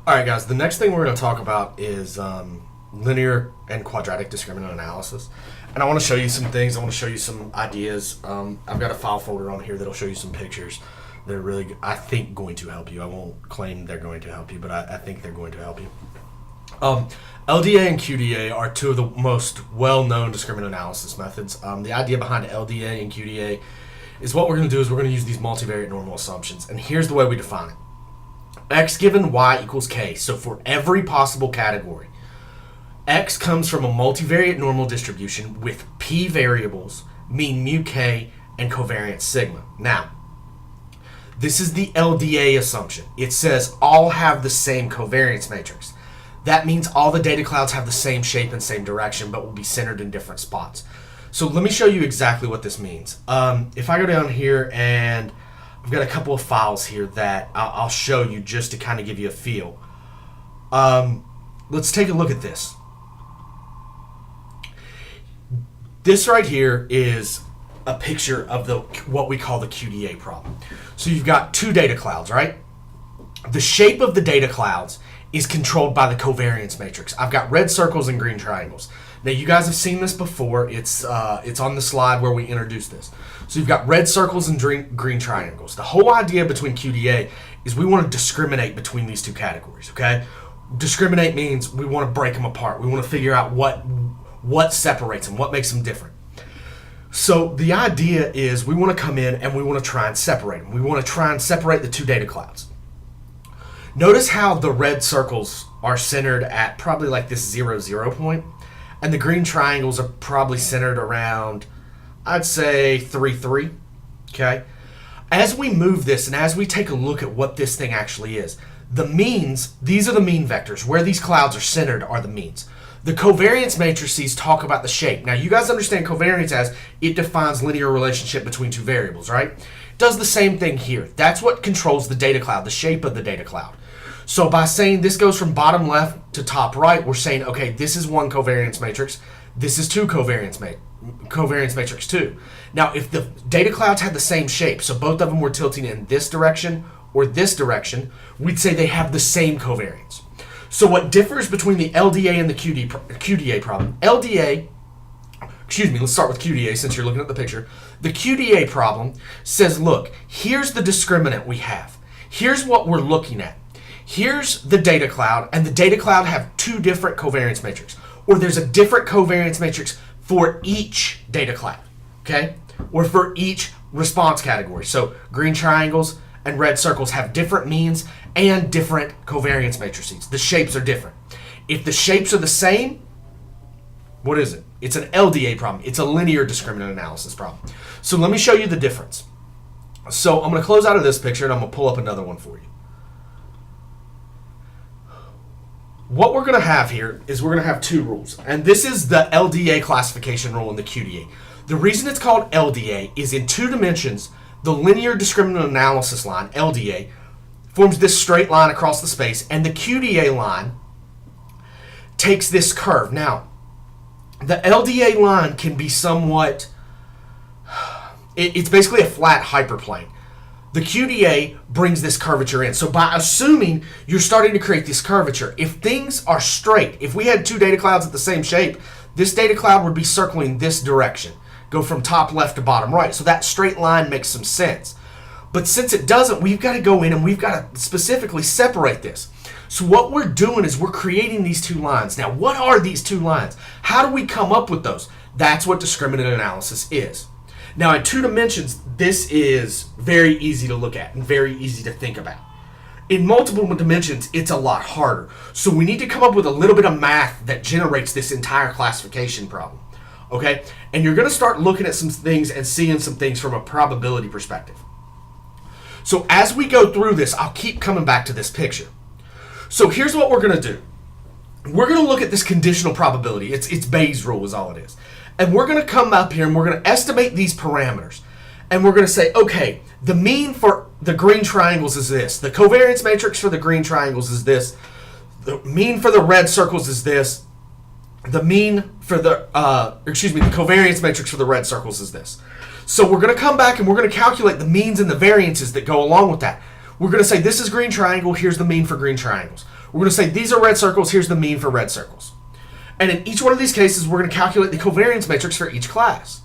Alright guys, the next thing we're going to talk about is linear and quadratic discriminant analysis. And I want to show you some things, I want to show you some ideas. I've got a file folder on here that'll show you some pictures that are really, I think, going to help you. I won't claim they're going to help you, but I think they're going to help you. LDA and QDA are two of the most well-known discriminant analysis methods. The idea behind LDA and QDA is what we're going to do is we're going to use these multivariate normal assumptions. And here's the way we define it. X given y equals k. So for every possible category, X comes from a multivariate normal distribution with p variables, mean mu k, and covariance sigma. Now, this is the LDA assumption. It says all have the same covariance matrix. That means all the data clouds have the same shape and same direction, but will be centered in different spots. So let me show you exactly what this means. If I go down here and I've got a couple of files here that I'll show you just to kind of give you a feel. Let's take a look at this. This right here is a picture of what we call the QDA problem. So you've got two data clouds, right? The shape of the data clouds is controlled by the covariance matrix. I've got red circles and green triangles. Now you guys have seen this before. It's on the slide where we introduced this. So you've got red circles and green triangles. The whole idea between QDA is we want to discriminate between these two categories, okay? Discriminate means we want to break them apart. We want to figure out what separates them, what makes them different. So the idea is we want to come in and we want to try and separate them. We want to try and separate the two data clouds. Notice how the red circles are centered at probably like this 0, 0 point, and the green triangles are probably centered around, I'd say 3, 3, okay? As we move this and as we take a look at what this thing actually is, the means, these are the mean vectors. Where these clouds are centered are the means. The covariance matrices talk about the shape. Now you guys understand covariance as it defines linear relationship between two variables, right? It does the same thing here. That's what controls the data cloud, the shape of the data cloud. So by saying this goes from bottom left to top right, we're saying, okay, this is one covariance matrix, this is two covariance matrix 2. Now, if the data clouds had the same shape, so both of them were tilting in this direction or this direction, we'd say they have the same covariance. So what differs between the LDA and the QDA problem? Let's start with QDA since you're looking at the picture. The QDA problem says, look, here's the discriminant we have. Here's what we're looking at. Here's the data cloud, and the data cloud have two different covariance matrices. Or there's a different covariance matrix for each data cloud, okay? Or for each response category. So green triangles and red circles have different means and different covariance matrices. The shapes are different. If the shapes are the same, what is it? It's an LDA problem. It's a linear discriminant analysis problem. So let me show you the difference. So I'm going to close out of this picture and I'm going to pull up another one for you. What we're going to have here is we're going to have two rules. And this is the LDA classification rule and the QDA. The reason it's called LDA is in two dimensions, the linear discriminant analysis line, LDA, forms this straight line across the space, and the QDA line takes this curve. Now, the LDA line can be somewhat, it's basically a flat hyperplane. The QDA brings this curvature in. So by assuming you're starting to create this curvature, if things are straight, if we had two data clouds at the same shape, this data cloud would be circling this direction, go from top left to bottom right. So that straight line makes some sense. But since it doesn't, we've got to go in and we've got to specifically separate this. So what we're doing is we're creating these two lines. Now, what are these two lines? How do we come up with those? That's what discriminant analysis is. Now, in two dimensions, this is very easy to look at and very easy to think about. In multiple dimensions, it's a lot harder. So we need to come up with a little bit of math that generates this entire classification problem. Okay? And you're going to start looking at some things and seeing some things from a probability perspective. So as we go through this, I'll keep coming back to this picture. So here's what we're going to do. We're going to look at this conditional probability. It's Bayes' rule is all it is. And we're going to come up here and we're going to estimate these parameters. And we're going to say, okay, the mean for the green triangles is this. The covariance matrix for the green triangles is this. The mean for the red circles is this. The mean for the covariance matrix for the red circles is this. So we're going to come back and we're going to calculate the means and the variances that go along with that. We're going to say this is green triangle, here's the mean for green triangles. We're going to say these are red circles, here's the mean for red circles. And in each one of these cases, we're going to calculate the covariance matrix for each class.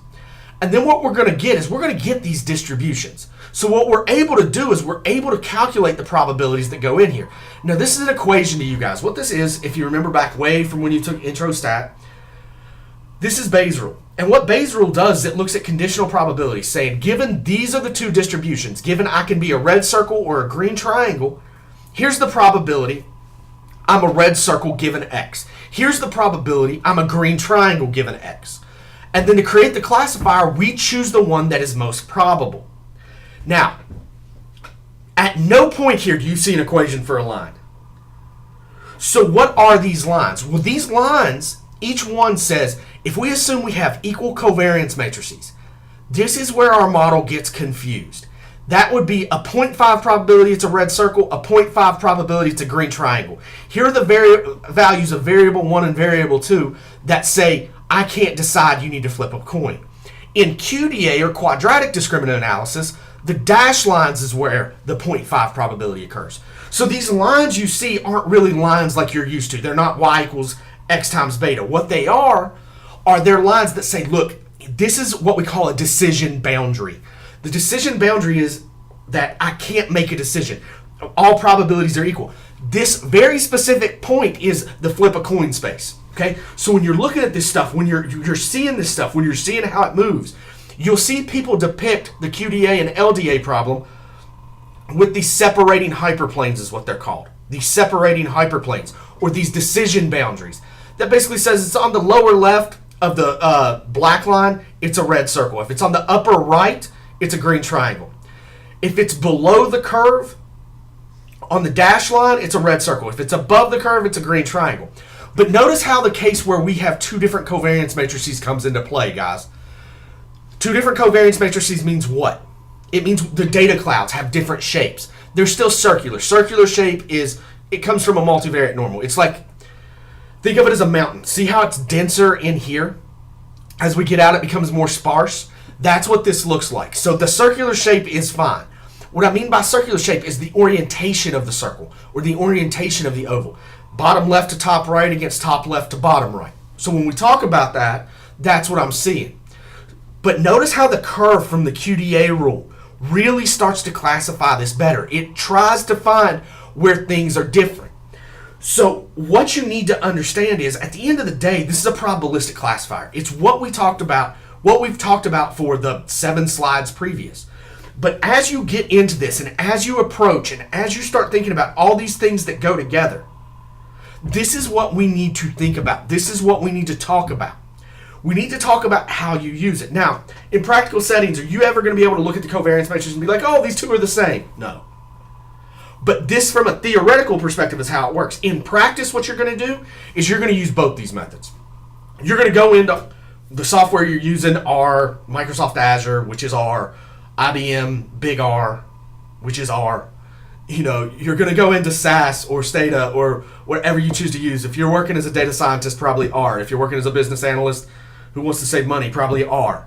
And then what we're going to get is we're going to get these distributions. So what we're able to do is we're able to calculate the probabilities that go in here. Now this is an equation to you guys. What this is, if you remember back way from when you took intro stat, this is Bayes' rule. And what Bayes' rule does is it looks at conditional probabilities, saying given these are the two distributions, given I can be a red circle or a green triangle, here's the probability I'm a red circle given X. Here's the probability I'm a green triangle given X. And then to create the classifier, we choose the one that is most probable. Now, at no point here do you see an equation for a line. So what are these lines? Well, these lines, each one says, if we assume we have equal covariance matrices, this is where our model gets confused. That would be a 0.5 probability it's a red circle, a 0.5 probability it's a green triangle. Here are the values of variable 1 and variable 2 that say, I can't decide, you need to flip a coin. In QDA, or quadratic discriminant analysis, the dashed lines is where the 0.5 probability occurs. So these lines you see aren't really lines like you're used to. They're not y equals x times beta. What they are they're lines that say, look, this is what we call a decision boundary. The decision boundary is that I can't make a decision. All probabilities are equal. This very specific point is the flip a coin space. Okay? So when you're looking at this stuff, when you're seeing this stuff, when you're seeing how it moves, you'll see people depict the QDA and LDA problem with these separating hyperplanes is what they're called. These separating hyperplanes, or these decision boundaries. That basically says it's on the lower left of the black line, it's a red circle. If it's on the upper right, it's a green triangle. If it's below the curve, on the dashed line, it's a red circle. If it's above the curve, it's a green triangle. But notice how the case where we have two different covariance matrices comes into play, guys. Two different covariance matrices means what? It means the data clouds have different shapes. They're still circular. Circular shape it comes from a multivariate normal. It's like, think of it as a mountain. See how it's denser in here? As we get out, it becomes more sparse. That's what this looks like. So the circular shape is fine. What I mean by circular shape is the orientation of the circle, or the orientation of the oval. Bottom left to top right against top left to bottom right. So when we talk about that, that's what I'm seeing. But notice how the curve from the QDA rule really starts to classify this better. It tries to find where things are different. So what you need to understand is, at the end of the day, this is a probabilistic classifier. It's what we've talked about for the 7 slides previous. But as you get into this, and as you approach, and as you start thinking about all these things that go together, this is what we need to think about. This is what we need to talk about. We need to talk about how you use it. Now, in practical settings, are you ever going to be able to look at the covariance matrix and be like, oh, these two are the same? No. But this, from a theoretical perspective, is how it works. In practice, what you're going to do is you're going to use both these methods. You're going to go into the software you're using, are Microsoft Azure, which is R, IBM, Big R, which is R. You're going to go into SAS or Stata or whatever you choose to use. If you're working as a data scientist, probably R. If you're working as a business analyst who wants to save money, probably R.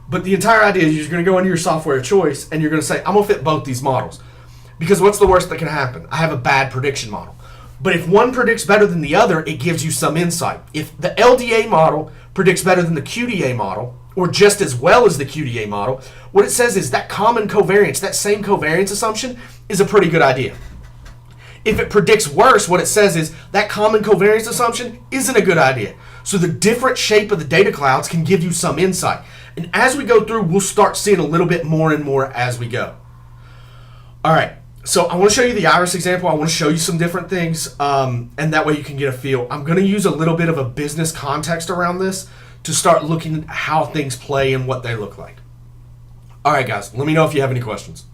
But the entire idea is you're going to go into your software of choice and you're going to say, I'm going to fit both these models. Because what's the worst that can happen? I have a bad prediction model. But if one predicts better than the other, it gives you some insight. If the LDA model predicts better than the QDA model, or just as well as the QDA model, what it says is that common covariance, that same covariance assumption, is a pretty good idea. If it predicts worse, what it says is that common covariance assumption isn't a good idea. So the different shape of the data clouds can give you some insight. And as we go through, we'll start seeing a little bit more and more as we go. All right, so I want to show you the iris example. I want to show you some different things, and that way you can get a feel. I'm going to use a little bit of a business context around this to start looking at how things play and what they look like. All right, guys, let me know if you have any questions.